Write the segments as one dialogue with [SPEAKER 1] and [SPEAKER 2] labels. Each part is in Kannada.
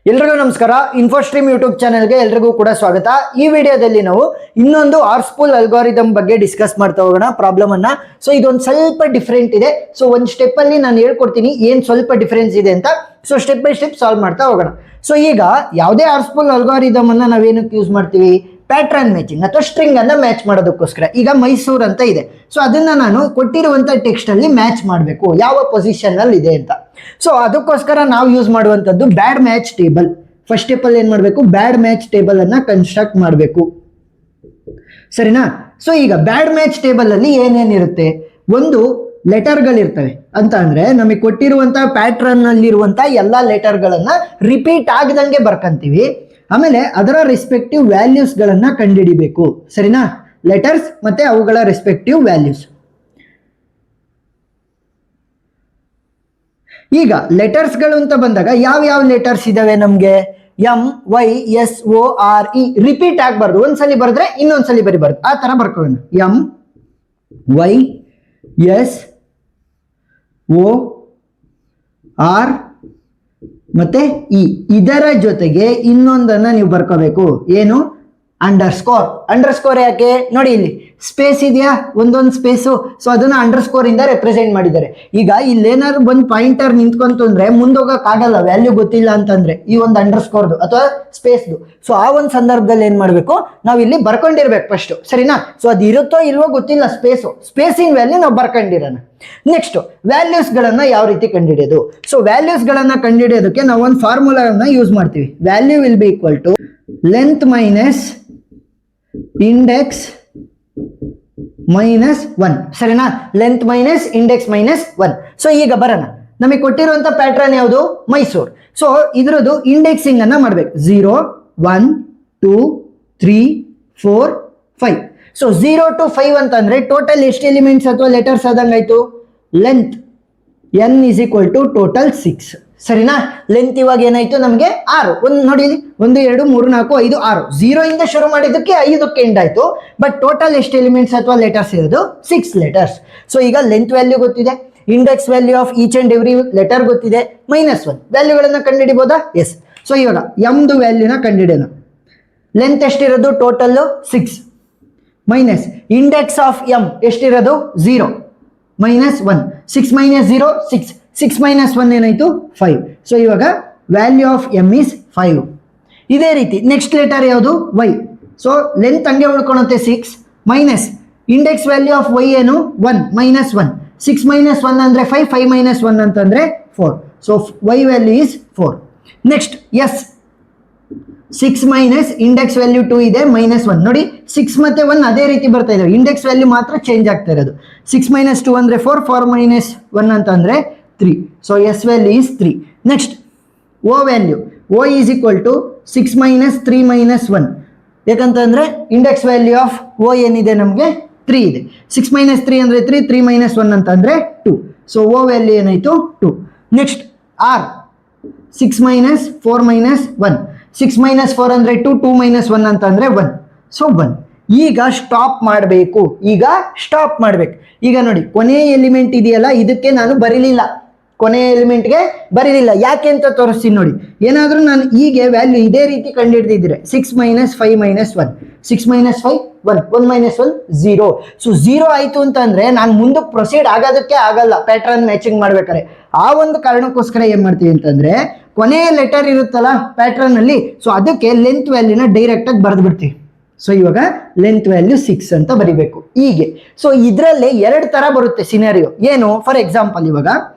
[SPEAKER 1] ಎಲ್ರಿಗೂ ನಮಸ್ಕಾರ. ಇನ್ಫೋಸ್ಟ್ರೀಮ್ ಯೂಟ್ಯೂಬ್ ಚಾನೆಲ್ಗೆ ಎಲ್ರಿಗೂ ಕೂಡ ಸ್ವಾಗತ. ಈ ವಿಡಿಯೋದಲ್ಲಿ ನಾವು ಇನ್ನೊಂದು ಆರ್ಸ್ಪೂಲ್ ಅಲ್ಗಾರಿದಮ್ ಬಗ್ಗೆ ಡಿಸ್ಕಸ್ ಮಾಡ್ತಾ ಹೋಗೋಣ ಪ್ರಾಬ್ಲಮ್ ಅನ್ನ. ಸೊ ಇದೊಂದು ಸ್ವಲ್ಪ ಡಿಫ್ರೆಂಟ್ ಇದೆ. ಸೊ ಒಂದು ಸ್ಟೆಪ್ ಅಲ್ಲಿ ನಾನು ಹೇಳ್ಕೊಡ್ತೀನಿ ಏನ್ ಸ್ವಲ್ಪ ಡಿಫರೆನ್ಸ್ ಇದೆ ಅಂತ. So step by step solve ಮಾಡ್ತಾ ಹೋಗೋಣ. ಸೊ ಈಗ ಯಾವುದೇ ಆರ್ಸ್ಪೂಲ್ ಅಲ್ಗಾರಿದಮ್ ಅನ್ನ ನಾವೇನಕ್ಕೆ ಯೂಸ್ ಮಾಡ್ತೀವಿ? ಪ್ಯಾಟ್ರನ್ ಮ್ಯಾಚಿಂಗ್ ಅಥವಾ ಸ್ಟ್ರಿಂಗ್ ಅನ್ನ ಮ್ಯಾಚ್ ಮಾಡೋದಕ್ಕೋಸ್ಕರ. ಈಗ ಮೈಸೂರು ಅಂತ ಇದೆ, ಸೊ ಅದನ್ನ ನಾನು ಕೊಟ್ಟಿರುವಂತ ಟೆಕ್ಸ್ಟ್ ಅಲ್ಲಿ ಮ್ಯಾಚ್ ಮಾಡಬೇಕು ಯಾವ ಪೊಸಿಷನ್ ಅಲ್ಲಿ ಇದೆ ಅಂತ. ಸೊ ಅದಕ್ಕೋಸ್ಕರ ನಾವು ಯೂಸ್ ಮಾಡುವಂತದ್ದು ಬ್ಯಾಡ್ ಮ್ಯಾಚ್ ಟೇಬಲ್. ಫಸ್ಟ್ ಸ್ಟೆಪ್ ಅಲ್ಲಿ ಏನ್ ಮಾಡಬೇಕು? ಬ್ಯಾಡ್ ಮ್ಯಾಚ್ ಟೇಬಲ್ ಅನ್ನ ಕನ್ಸ್ಟ್ರಕ್ಟ್ ಮಾಡಬೇಕು, ಸರಿನಾ? ಸೊ ಈಗ ಬ್ಯಾಡ್ ಮ್ಯಾಚ್ ಟೇಬಲ್ ಅಲ್ಲಿ ಏನೇನಿರುತ್ತೆ? ಒಂದು ಲೆಟರ್ಗಳಿರ್ತವೆ ಅಂತ ಅಂದ್ರೆ ನಮಗೆ ಕೊಟ್ಟಿರುವಂತಹ ಪ್ಯಾಟ್ರನ್ ಅಲ್ಲಿರುವಂತಹ ಎಲ್ಲಾ ಲೆಟರ್ಗಳನ್ನ ರಿಪೀಟ್ ಆಗದಂಗೆ ಬರ್ಕಂತೀವಿ. ಆಮೇಲೆ ಅದರ ರೆಸ್ಪೆಕ್ಟಿವ್ ವ್ಯಾಲ್ಯೂಸ್ ಗಳನ್ನ ಕಂಡುಹಿಡಿಬೇಕು, ಸರಿನಾ? ಲೆಟರ್ಸ್ ಮತ್ತೆ ಅವುಗಳ ರೆಸ್ಪೆಕ್ಟಿವ್ ವ್ಯಾಲ್ಯೂಸ್. ಈಗ ಲೆಟರ್ಸ್ ಗಳು ಅಂತ ಬಂದಾಗ ಯಾವ ಯಾವ ಲೆಟರ್ಸ್ ಇದಾವೆ ನಮ್ಗೆ? ಎಂ, ವೈ, ಎಸ್, ಓ, ಆರ್, ಇ ರಿಪೀಟ್ ಆಗಬಾರ್ದು. ಒಂದ್ಸಲಿ ಬರೆದ್ರೆ ಇನ್ನೊಂದ್ಸಲಿ ಬರಿಬಾರ್ದು, ಆ ತರ ಬರ್ಕೊಳ್ಳೋಣ. ಎಂ, ವೈ, ಎಸ್, ಓ, ಆರ್ ಮತ್ತೆ ಇ. ಇದರ ಜೊತೆಗೆ ಇನ್ನೊಂದನ್ನ ನೀವು ಬರ್ಕೋಬೇಕು. ಏನು? ಅಂಡರ್ಸ್ಕೋರ್. ಅಂಡರ್ಸ್ಕೋರ್ ಯಾಕೆ? ನೋಡಿ ಇಲ್ಲಿ ಸ್ಪೇಸ್ ಇದೆಯಾ, ಒಂದೊಂದು ಸ್ಪೇಸು. ಸೊ ಅದನ್ನ ಅಂಡರ್ಸ್ಕೋರ್ ಇಂದ ರೆಪ್ರೆಸೆಂಟ್ ಮಾಡಿದ್ದಾರೆ. ಈಗ ಇಲ್ಲೇನಾದ್ರು ಒಂದು ಪಾಯಿಂಟರ್ ನಿಂತ್ಕೊಂತು ಅಂದ್ರೆ ಮುಂದೋಗಕ್ ಆಗಲ್ಲ, ವ್ಯಾಲ್ಯೂ ಗೊತ್ತಿಲ್ಲ ಅಂತಂದ್ರೆ ಈ ಒಂದು ಅಂಡರ್ಸ್ಕೋರ್ದು ಅಥವಾ ಸ್ಪೇಸ್ದು. ಸೊ ಆ ಒಂದು ಸಂದರ್ಭದಲ್ಲಿ ಏನ್ ಮಾಡ್ಬೇಕು? ನಾವು ಇಲ್ಲಿ ಬರ್ಕೊಂಡಿರ್ಬೇಕು ಫಸ್ಟ್, ಸರಿನಾ? ಸೊ ಅದು ಇರುತ್ತೋ ಇಲ್ವೋ ಗೊತ್ತಿಲ್ಲ, ಸ್ಪೇಸಿನ ವ್ಯಾಲ್ಯೂ ನಾವು ಬರ್ಕೊಂಡಿರೋಣ. ನೆಕ್ಸ್ಟ್ ವ್ಯಾಲ್ಯೂಸ್ ಗಳನ್ನ ಯಾವ ರೀತಿ ಕಂಡುಹಿಡಿಯೋದು? ಸೊ ವ್ಯಾಲ್ಯೂಸ್ ಗಳನ್ನ ಕಂಡುಹಿಡಿಯೋದಕ್ಕೆ ನಾವು ಒಂದು ಫಾರ್ಮುಲಾವನ್ನ ಯೂಸ್ ಮಾಡ್ತೀವಿ. Value will be equal to length minus index minus 1, ಸರಿನಾ? Length minus index minus 1. So ಈಗ ಬರೋಣ, ನಮಗೆ ಕೊಟ್ಟಿರುವಂತ ಪ್ಯಾಟ್ರನ್ ಯಾವುದು? ಮೈಸೂರು. ಸೊ ಇದ್ರದ್ದು ಇಂಡೆಕ್ಸಿಂಗ್ ಅನ್ನ ಮಾಡ್ಬೇಕು. 0, 1, 2, 3, 4, 5. ಸೊ 0 to 5 ಅಂತಂದ್ರೆ ಟೋಟಲ್ ಎಷ್ಟು ಎಲಿಮೆಂಟ್ಸ್ ಅಥವಾ ಲೆಟರ್ಸ್ ಆದಂಗಾಯ್ತು? Length n is equal to total 6, ಸರಿನಾ? ಲೆಂತ್ ಇವಾಗ ಏನಾಯ್ತು ನಮಗೆ? 6. ಒಂದು ನೋಡಿ, 1, 2, 3, 4, 5, 6. 0 ಇಂದ ಶುರು ಮಾಡಿದ್ದಕ್ಕೆ 5ಕ್ಕೆ ಎಂಡ್ ಆಯ್ತು. ಬಟ್ ಟೋಟಲ್ ಎಷ್ಟು ಎಲಿಮೆಂಟ್ಸ್ ಅಥವಾ ಲೆಟರ್ಸ್ ಇರೋದು? 6 ಲೆಟರ್ಸ್. ಸೊ ಈಗ ಲೆಂತ್ ವ್ಯಾಲ್ಯೂ ಗೊತ್ತಿದೆ, index value of each and every letter ಗೊತ್ತಿದೆ, -1 ವ್ಯಾಲ್ಯೂಗಳನ್ನ ಕಂಡುಹಿಡಿಬೋದಾ? ಎಸ್. ಸೊ ಇವಾಗ ಎಮ್ದು ವ್ಯಾಲ್ಯೂನ ಕಂಡುಹಿಡಿಯೋಣ. ಲೆಂತ್ ಎಷ್ಟಿರೋದು? Total 6 minus index of M ಎಷ್ಟಿರೋದು? 0 -1. 6 - 0 6. 6 - 1 ಏನಾಯ್ತು? 5. ಸೊ ಇವಾಗ ವ್ಯಾಲ್ಯೂ ಆಫ್ ಎಮ್ ಇಸ್ 5. ಇದೇ ರೀತಿ ನೆಕ್ಸ್ಟ್ ಲೆಟರ್ ಯಾವುದು? ವೈ. ಸೊ ಲೆಂತ್ ಹಂಗೆ ಉಳ್ಕೊಳುತ್ತೆ 6 minus index value of Y ಏನು? 1 -1. 6 - 1 ಅಂದ್ರೆ 5. 5 - 1 ಅಂತಂದ್ರೆ 4. So Y value is 4. Next S. 6 minus index value 2 ಇದೆ, -1. ನೋಡಿ 6 ಮತ್ತೆ 1 ಅದೇ ರೀತಿ ಬರ್ತಾ ಇದಾವೆ, ಇಂಡೆಕ್ಸ್ ವ್ಯಾಲ್ಯೂ ಮಾತ್ರ ಚೇಂಜ್ ಆಗ್ತಾ ಇರೋದು. 6 - 2 ಅಂದ್ರೆ 4. 4 - 1 ಅಂತ ಅಂದ್ರೆ 3. So S value is 3. Next O value. O is equal to 6 - 3 - 1. ಯಾಕಂತಂದ್ರೆ ಇಂಡೆಕ್ಸ್ ವ್ಯಾಲ್ಯೂ ಆಫ್ ಓ ಏನಿದೆ ನಮಗೆ? 3 ಇದೆ. 6 - 3 ಅಂದ್ರೆ 3. 3 - 1 ಅಂತಂದ್ರೆ 2. ಸೊ ಓ ವ್ಯಾಲ್ಯೂ ಏನಾಯ್ತು? 2. Next R. 6 - 4 - 1. 6 - 4 ಅಂದ್ರೆ 2. 2 - 1 ಅಂತಂದ್ರೆ 1. ಸೊ 1. ಈಗ ಸ್ಟಾಪ್ ಮಾಡಬೇಕು. ಈಗ ನೋಡಿ ಕೊನೆಯ ಎಲಿಮೆಂಟ್ ಇದೆಯಲ್ಲ, ಇದಕ್ಕೆ ನಾನು ಬರೀಲಿಲ್ಲ, ಕೊನೆಯ ಎಲಿಮೆಂಟ್ಗೆ ಬರೀಲಿಲ್ಲ. ಯಾಕೆ ಅಂತ ತೋರಿಸ್ತೀನಿ ನೋಡಿ. ಏನಾದ್ರೂ ನಾನು ಹೀಗೆ ವ್ಯಾಲ್ಯೂ ಇದೇ ರೀತಿ ಕಂಡುಹಿಡಿದಿದ್ರೆ 6 - 5 - 1. 6 - 5 1. 1 - 1 0. ಸೊ 0 ಆಯ್ತು ಅಂತಂದ್ರೆ ನಾನು ಮುಂದಕ್ಕೆ ಪ್ರೊಸೀಡ್ ಆಗೋದಕ್ಕೆ ಆಗಲ್ಲ ಪ್ಯಾಟ್ರನ್ ಮ್ಯಾಚಿಂಗ್ ಮಾಡ್ಬೇಕಾದ್ರೆ. ಆ ಒಂದು ಕಾರಣಕ್ಕೋಸ್ಕರ ಏನ್ ಮಾಡ್ತೀವಿ ಅಂತಂದ್ರೆ ಕೊನೆಯ ಲೆಟರ್ ಇರುತ್ತಲ್ಲ ಪ್ಯಾಟ್ರನ್ ಅಲ್ಲಿ, ಸೊ ಅದಕ್ಕೆ ಲೆಂತ್ ವ್ಯಾಲ್ಯೂನ ಡೈರೆಕ್ಟ್ ಆಗಿ ಬರೆದು ಬಿಡ್ತೀವಿ. ಸೊ ಇವಾಗ ಲೆಂತ್ ವ್ಯಾಲ್ಯೂ 6 ಅಂತ ಬರಿಬೇಕು ಹೀಗೆ. ಸೊ ಇದರಲ್ಲಿ 2 ತರ ಬರುತ್ತೆ ಸಿನಾರಿಯೋ. ಏನು? ಫಾರ್ ಎಕ್ಸಾಂಪಲ್ ಇವಾಗ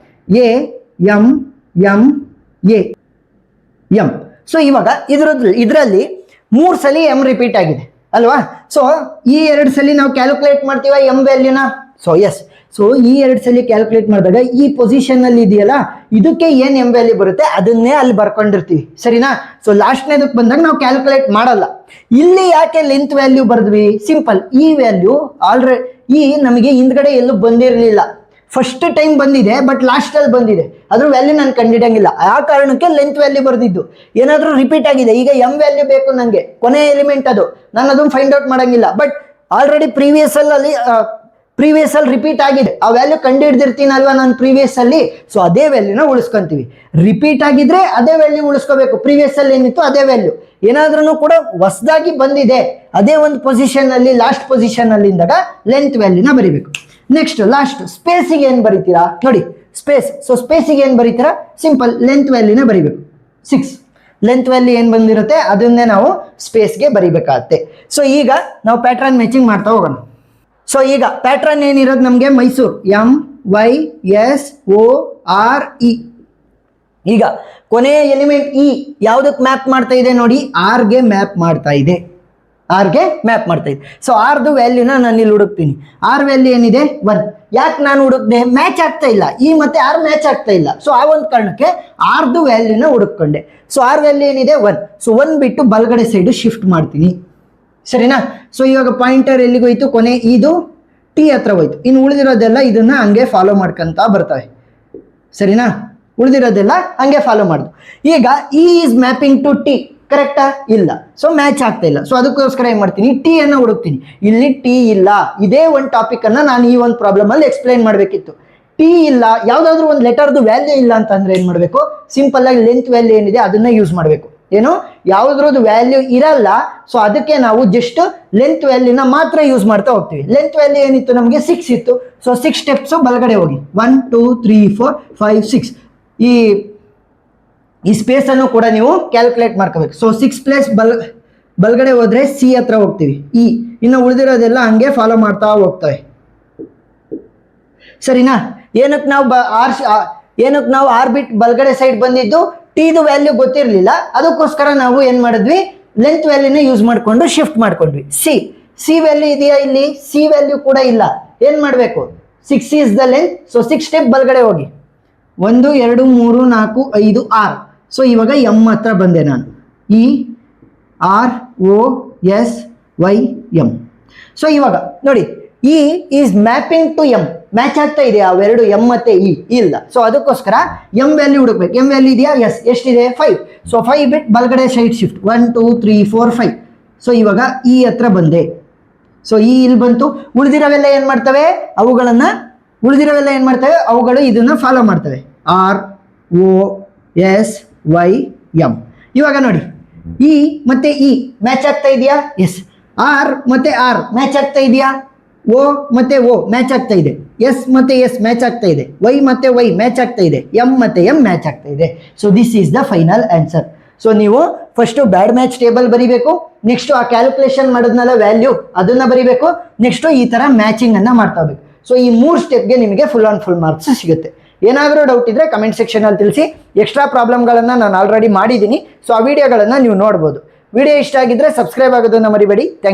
[SPEAKER 1] A M M A M. So ಇವಾಗ ಇದರಲ್ಲಿ 3 ಸಲ ಎಂ ರಿಪೀಟ್ ಆಗಿದೆ ಅಲ್ವಾ? ಸೊ ಈ 2 ಸಲ ನಾವು ಕ್ಯಾಲ್ಕುಲೇಟ್ ಮಾಡ್ತೀವ ಎಂ ವ್ಯಾಲ್ಯೂನ? So yes. ಸೊ ಈ 2 ಸಲ ಕ್ಯಾಲ್ಕುಲೇಟ್ ಮಾಡಿದಾಗ ಈ ಪೊಸಿಷನ್ ಅಲ್ಲಿ ಇದೆಯಲ್ಲ, ಇದಕ್ಕೆ ಏನ್ ಎಂ ವ್ಯಾಲ್ಯೂ ಬರುತ್ತೆ ಅದನ್ನೇ ಅಲ್ಲಿ ಬರ್ಕೊಂಡಿರ್ತೀವಿ, ಸರಿನಾ? ಸೊ ಲಾಸ್ಟ್ನೇದಕ್ಕೆ ಬಂದಾಗ ನಾವು ಕ್ಯಾಲ್ಕುಲೇಟ್ ಮಾಡಲ್ಲ. ಇಲ್ಲಿ ಯಾಕೆ ಲೆಂತ್ ವ್ಯಾಲ್ಯೂ ಬರೆದ್ವಿ? ಸಿಂಪಲ್. ಈ ವ್ಯಾಲ್ಯೂ ಆಲ್ರೆಡಿ ನಮಗೆ ಹಿಂದ್ಗಡೆ ಎಲ್ಲೂ ಬಂದಿರಲಿಲ್ಲ, ಫಸ್ಟ್ ಟೈಮ್ ಬಂದಿದೆ, ಬಟ್ ಲಾಸ್ಟ್ ಅಲ್ಲಿ ಬಂದಿದೆ. ಅದ್ರ ವ್ಯಾಲ್ಯೂ ನಾನು ಕಂಡಿಡಂಗಿಲ್ಲ, ಆ ಕಾರಣಕ್ಕೆ ಲೆಂತ್ ವ್ಯಾಲ್ಯೂ ಬರ್ದಿದ್ದು. ಏನಾದ್ರೂ ರಿಪೀಟ್ ಆಗಿದೆ, ಈಗ ಎಂ ವ್ಯಾಲ್ಯೂ ಬೇಕು ನನಗೆ, ಕೊನೆ ಎಲಿಮೆಂಟ್ ಅದು, ನಾನು ಅದನ್ನ ಫೈಂಡ್ ಔಟ್ ಮಾಡಂಗಿಲ್ಲ. ಬಟ್ ಆಲ್ರೆಡಿ ಪ್ರೀವಿಯಸ್ ಅಲ್ಲಿ ಪ್ರೀವಿಯಸ್ ಅಲ್ಲಿ ರಿಪೀಟ್ ಆಗಿದೆ, ಆ ವ್ಯಾಲ್ಯೂ ಕಂಡು ಹಿಡ್ದಿರ್ತೀನಲ್ವಾ ನಾನು ಪ್ರೀವಿಯಸ್ ಅಲ್ಲಿ, ಸೊ ಅದೇ ವ್ಯಾಲ್ಯೂನ ಉಳಿಸ್ಕೊಂತೀವಿ. ರಿಪೀಟ್ ಆಗಿದ್ರೆ ಅದೇ ವ್ಯಾಲ್ಯೂ ಉಳಿಸ್ಕೋಬೇಕು, ಪ್ರೀವಿಯಸ್ ಅಲ್ಲಿ ಏನಿತ್ತು ಅದೇ ವ್ಯಾಲ್ಯೂ. ಏನಾದ್ರೂ ಕೂಡ ಹೊಸದಾಗಿ ಬಂದಿದೆ ಅದೇ ಒಂದು ಪೊಸಿಷನ್ ಅಲ್ಲಿ ಲಾಸ್ಟ್ ಪೊಸಿಷನ್ ಅಲ್ಲಿ ಇಂದಾಗ ಲೆಂತ್ ವ್ಯಾಲ್ಯೂನ ಬರಿಬೇಕು. ನೆಕ್ಸ್ಟ್ ಲಾಸ್ಟ್ ಸ್ಪೇಸಿಗೆ ಏನ್ ಬರೀತೀರಾ ನೋಡಿ, ಸ್ಪೇಸ್. ಸೊ ಸ್ಪೇಸಿಗೆ ಏನ್ ಬರೀತೀರಾ, ಸಿಂಪಲ್ ಲೆಂತ್ ವ್ಯಾಲ್ಯೂನ ಬರಿಬೇಕು 6. ಲೆಂತ್ ವ್ಯಾಲ್ಯೂ ಏನ್ ಬಂದಿರುತ್ತೆ ಅದನ್ನೇ ನಾವು ಸ್ಪೇಸ್ಗೆ ಬರಿಬೇಕಾಗತ್ತೆ. ಸೊ ಈಗ ನಾವು ಪ್ಯಾಟ್ರನ್ ಮ್ಯಾಚಿಂಗ್ ಮಾಡ್ತಾ ಹೋಗೋಣ. ಸೊ ಈಗ ಪ್ಯಾಟ್ರನ್ ಏನಿರೋದು ನಮಗೆ ಮೈಸೂರು, MYSORE. ಈಗ ಕೊನೆಯ ಎಲಿಮೆಂಟ್ ಇ ಯಾವುದಕ್ಕೆ ಮ್ಯಾಪ್ ಮಾಡ್ತಾ ಇದೆ ನೋಡಿ, ಆರ್ಗೆ ಮ್ಯಾಪ್ ಮಾಡ್ತಾ ಇದೆ, ಆರ್ಗೆ ಮ್ಯಾಪ್ ಮಾಡ್ತಾ ಇದೆ. ಸೊ ಆರ್ದು ವ್ಯಾಲ್ಯೂನ ನಾನು ಇಲ್ಲಿ ಹುಡುಕ್ತೀನಿ. ಆರ್ ವ್ಯಾಲ್ಯೂ ಏನಿದೆ 1. ಯಾಕೆ ನಾನು ಹುಡುಕ್ದೆ, ಮ್ಯಾಚ್ ಆಗ್ತಾ ಇಲ್ಲ, ಇ ಮತ್ತೆ ಆರ್ ಮ್ಯಾಚ್ ಆಗ್ತಾ ಇಲ್ಲ. ಸೊ ಆ ಒಂದು ಕಾರಣಕ್ಕೆ ಆರ್ದು ವ್ಯಾಲ್ಯೂನ ಹುಡುಕೊಂಡೆ. ಸೊ ಆರ್ ವ್ಯಾಲ್ಯೂ ಏನಿದೆ 1. ಸೊ 1 ಬಿಟ್ಟು ಬಲಗಡೆ ಸೈಡು ಶಿಫ್ಟ್ ಮಾಡ್ತೀನಿ, ಸರಿನಾ. ಸೊ ಇವಾಗ ಪಾಯಿಂಟರ್ ಎಲ್ಲಿಗೆ ಹೋಯ್ತು, ಕೊನೆ ಇದು ಟಿ ಹತ್ರ ಹೋಯ್ತು. ಇನ್ನು ಉಳಿದಿರೋದೆಲ್ಲ ಇದನ್ನ ಹಂಗೆ ಫಾಲೋ ಮಾಡ್ಕೊಂತ ಬರ್ತವೆ, ಸರಿನಾ. ಉಳಿದಿರೋದೆಲ್ಲ ಹಂಗೆ ಫಾಲೋ ಮಾಡುದು. ಈಗ E is mapping to T, ಕರೆಕ್ಟಾ, ಇಲ್ಲ. ಸೊ ಮ್ಯಾಚ್ ಆಗ್ತಾ ಇಲ್ಲ. ಸೊ ಅದಕ್ಕೋಸ್ಕರ ಏನ್ ಮಾಡ್ತೀನಿ, ಟಿ ಅನ್ನ ಹುಡುಕ್ತೀನಿ. ಇಲ್ಲಿ ಟಿ ಇಲ್ಲ. ಇದೇ ಒಂದು ಟಾಪಿಕ್ ಅನ್ನ ನಾನು ಈ ಒಂದು ಪ್ರಾಬ್ಲಮ್ ಅಲ್ಲಿ ಎಕ್ಸ್ಪ್ಲೈನ್ ಮಾಡ್ಬೇಕಿತ್ತು. ಟಿ ಇಲ್ಲ, ಯಾವ್ದಾದ್ರು ಒಂದು ಲೆಟರ್ದು ವ್ಯಾಲ್ಯೂ ಇಲ್ಲ ಅಂತಂದ್ರೆ ಏನ್ ಮಾಡ್ಬೇಕು, ಸಿಂಪಲ್ ಆಗಿ ಲೆಂತ್ ವ್ಯಾಲ್ಯೂ ಏನಿದೆ ಅದನ್ನ ಯೂಸ್ ಮಾಡ್ಬೇಕು. ಏನು, ಯಾವ್ದ್ರದ್ದು ವ್ಯಾಲ್ಯೂ ಇರಲ್ಲ, ಸೊ ಅದಕ್ಕೆ ನಾವು ಜಸ್ಟ್ ಲೆಂತ್ ವ್ಯಾಲ್ಯೂನ ಮಾತ್ರ ಯೂಸ್ ಮಾಡ್ತಾ ಹೋಗ್ತೀವಿ. ಲೆಂತ್ ವ್ಯಾಲ್ಯೂ ಏನಿತ್ತು ನಮಗೆ 6 ಇತ್ತು. ಸೊ 6 ಸ್ಟೆಪ್ಸ್ ಬಲಗಡೆ ಹೋಗಿ 1 2 3 4 5 6. ಈ ಸ್ಪೇಸ್ ಅನ್ನು ಕೂಡ ನೀವು ಕ್ಯಾಲ್ಕುಲೇಟ್ ಮಾಡ್ಕೋಬೇಕು. ಸೊ 6 ಪ್ಲೇಸ್ ಬಲಗಡೆ ಹೋದ್ರೆ ಸಿ ಹತ್ರ ಹೋಗ್ತೀವಿ, ಇ. ಇನ್ನು ಉಳಿದಿರೋದೆಲ್ಲ ಹಂಗೆ ಫಾಲೋ ಮಾಡ್ತಾ ಹೋಗ್ತವೆ, ಸರಿನಾ. ಏನಕ್ಕೆ ನಾವು ಆರ್ ಬಿಟ್ ಬಲಗಡೆ ಸೈಡ್ ಬಂದಿದ್ದು, ಟಿದು ವ್ಯಾಲ್ಯೂ ಗೊತ್ತಿರಲಿಲ್ಲ, ಅದಕ್ಕೋಸ್ಕರ ನಾವು ಏನ್ ಮಾಡಿದ್ವಿ, ಲೆಂತ್ ವ್ಯಾಲ್ಯೂನ ಯೂಸ್ ಮಾಡ್ಕೊಂಡು ಶಿಫ್ಟ್ ಮಾಡ್ಕೊಂಡ್ವಿ. ಸಿ ವ್ಯಾಲ್ಯೂ ಇದೆಯಾ ಇಲ್ಲಿ, ಸಿ ವ್ಯಾಲ್ಯೂ ಕೂಡ ಇಲ್ಲ. ಏನ್ ಮಾಡಬೇಕು, 6 is the length. So 6 step ಬಲಗಡೆ ಹೋಗಿ 1 2 3 4 5 6. ಸೊ ಇವಾಗ ಎಂ ಹತ್ರ ಬಂದೆ ನಾನು, EROSYM. ಸೊ ಇವಾಗ ನೋಡಿ, E is mapping to M, match ಆಗ್ತಾ ಇದೆ ಅವೆರಡು, ಎಂ ಮತ್ತೆ ಇ ಇಲ್ಲ. ಸೊ ಅದಕ್ಕೋಸ್ಕರ ಎಂ ವ್ಯಾಲ್ಯೂ ಹುಡುಕ್ಬೇಕು. ಎಂ ವ್ಯಾಲ್ಯೂ ಇದೆಯಾ, ಎಸ್. ಎಷ್ಟಿದೆ 5. ಸೊ 5 ಬಿಟ್ ಬಲಗಡೆ ಸೈಡ್ ಶಿಫ್ಟ್ 1 2 3 4 5. ಸೊ ಇವಾಗ ಇ ಹತ್ರ ಬಂದೆ. ಸೊ ಇ ಇಲ್ಲಿ ಬಂತು. ಉಳಿದಿರೋವೆಲ್ಲ ಏನ್ ಮಾಡ್ತವೆ, ಅವುಗಳು ಇದನ್ನ ಫಾಲೋ ಮಾಡ್ತವೆ, ROSYM. ಇವಾಗ ನೋಡಿ, ಇ ಮತ್ತೆ ಇ ಮ್ಯಾಚ್ ಆಗ್ತಾ ಇದೆಯಾ, ಎಸ್. ಆರ್ ಮತ್ತೆ ಆರ್ ಮ್ಯಾಚ್ ಆಗ್ತಾ ಇದೆಯಾ, ಓ ಮತ್ತೆ ಓ ಮ್ಯಾಚ್ ಆಗ್ತಾ ಇದೆ, ಎಸ್ ಮತ್ತೆ ಎಸ್ ಮ್ಯಾಚ್ ಆಗ್ತಾ ಇದೆ, ವೈ ಮತ್ತೆ ವೈ ಮ್ಯಾಚ್ ಆಗ್ತಾ ಇದೆ, ಎಂ ಮತ್ತೆ ಎಂ ಮ್ಯಾಚ್ ಆಗ್ತಾ ಇದೆ. So this is the final answer. So ನೀವು ಫಸ್ಟ್ ಬ್ಯಾಡ್ ಮ್ಯಾಚ್ ಟೇಬಲ್ ಬರಿಬೇಕು, ನೆಕ್ಸ್ಟ್ ಆ ಕ್ಯಾಲ್ಕುಲೇಷನ್ ಮಾಡೋದ್ನಲ್ಲ ವ್ಯಾಲ್ಯೂ ಅದನ್ನ ಬರಿಬೇಕು, ನೆಕ್ಸ್ಟ್ ಈ ತರ ಮ್ಯಾಚಿಂಗ್ ಅನ್ನ ಮಾಡ್ತಾ ಹೋಗ್ಬೇಕು. ಸೊ ಈ 3 ಸ್ಟೆಪ್ಗೆ ನಿಮಗೆ ಫುಲ್ ಆನ್ ಫುಲ್ ಮಾರ್ಕ್ಸ್ ಸಿಗುತ್ತೆ. ಏನಾದರೂ ಡೌಟ್ ಇದ್ರೆ ಕಮೆಂಟ್ ಸೆಕ್ಷನ್ ಅಲ್ಲಿ ತಿಳಿಸಿ. ಎಕ್ಸ್ಟ್ರಾ ಪ್ರಾಬ್ಲಮ್ಗಳನ್ನ ನಾನು ಆಲ್ರೆಡಿ ಮಾಡಿದ್ದೀನಿ, ಸೊ ಆ ವಿಡಿಯೋಗಳನ್ನ ನೀವು ನೋಡ್ಬೋದು. ವಿಡಿಯೋ ಇಷ್ಟ ಆಗಿದ್ರೆ ಸಬ್ಸ್ಕ್ರೈಬ್ ಆಗೋದನ್ನ ಮರಿಬೇಡಿ. Thank you.